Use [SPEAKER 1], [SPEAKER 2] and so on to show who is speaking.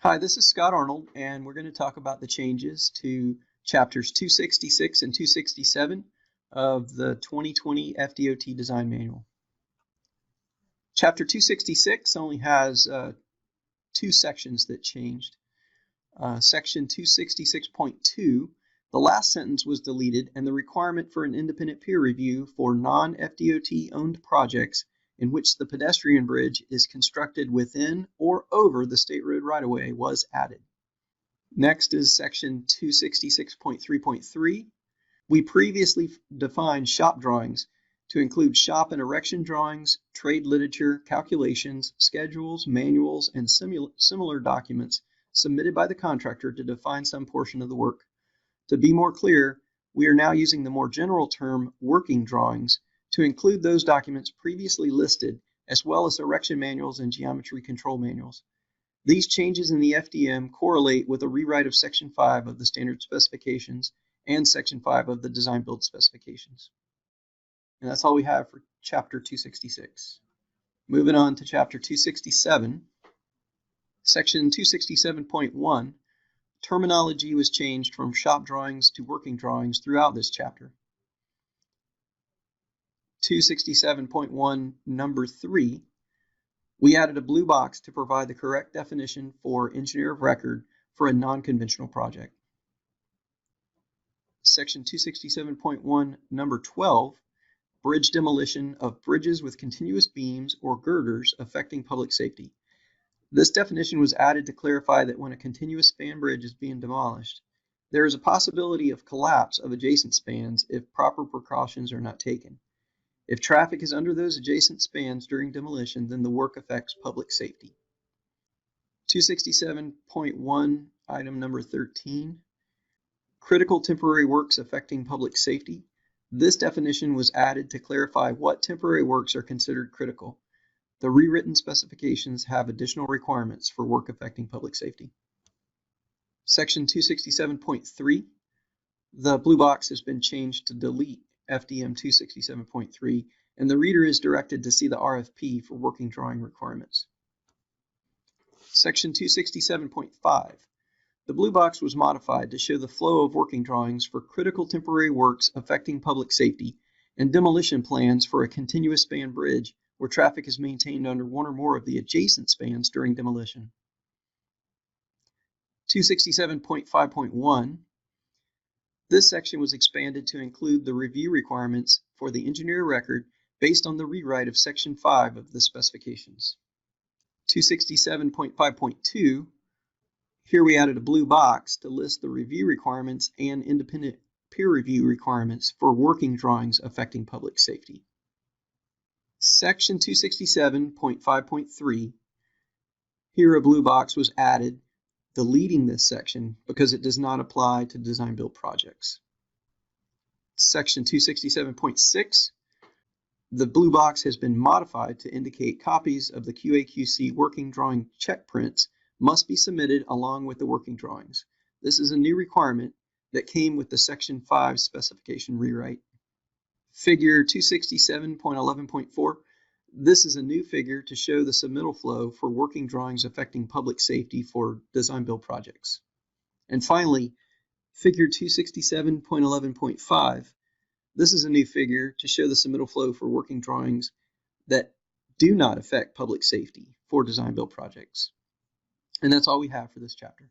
[SPEAKER 1] Hi, this is Scott Arnold, and we're going to talk about the changes to chapters 266 and 267 of the 2020 FDOT Design Manual. Chapter 266 only has two sections that changed. Section 266.2, the last sentence was deleted, and the requirement for an independent peer review for non-FDOT-owned projects in which the pedestrian bridge is constructed within or over the state road right-of-way was added. Next is section 266.3.3. We previously defined shop drawings to include shop and erection drawings, trade literature, calculations, schedules, manuals, and similar documents submitted by the contractor to define some portion of the work. To be more clear, we are now using the more general term working drawings to include those documents previously listed, as well as erection manuals and geometry control manuals. These changes in the FDM correlate with a rewrite of Section 5 of the Standard Specifications and Section 5 of the Design Build Specifications. And that's all we have for Chapter 266. Moving on to Chapter 267. Section 267.1, terminology was changed from shop drawings to working drawings throughout this chapter. 267.1 number 3, we added a blue box to provide the correct definition for engineer of record for a non-conventional project. Section 267.1 number 12, bridge demolition of bridges with continuous beams or girders affecting public safety. This definition was added to clarify that when a continuous span bridge is being demolished, there is a possibility of collapse of adjacent spans if proper precautions are not taken. If traffic is under those adjacent spans during demolition, then the work affects public safety. 267.1, item number 13, critical temporary works affecting public safety. This definition was added to clarify what temporary works are considered critical. The rewritten specifications have additional requirements for work affecting public safety. Section 267.3, the blue box has been changed to delete FDM 267.3, and the reader is directed to see the RFP for working drawing requirements. Section 267.5, the blue box was modified to show the flow of working drawings for critical temporary works affecting public safety and demolition plans for a continuous span bridge where traffic is maintained under one or more of the adjacent spans during demolition. 267.5.1, this section was expanded to include the review requirements for the engineer record based on the rewrite of Section 5 of the specifications. 267.5.2, here we added a blue box to list the review requirements and independent peer review requirements for working drawings affecting public safety. Section 267.5.3, here a blue box was added, deleting this section because it does not apply to design build projects. Section 267.6, the blue box has been modified to indicate copies of the QA/QC working drawing check prints must be submitted along with the working drawings. This is a new requirement that came with the Section 5 specification rewrite. Figure 267.11.4, this is a new figure to show the submittal flow for working drawings affecting public safety for design build projects. And finally, figure 267.11.5, this is a new figure to show the submittal flow for working drawings that do not affect public safety for design build projects. And that's all we have for this chapter.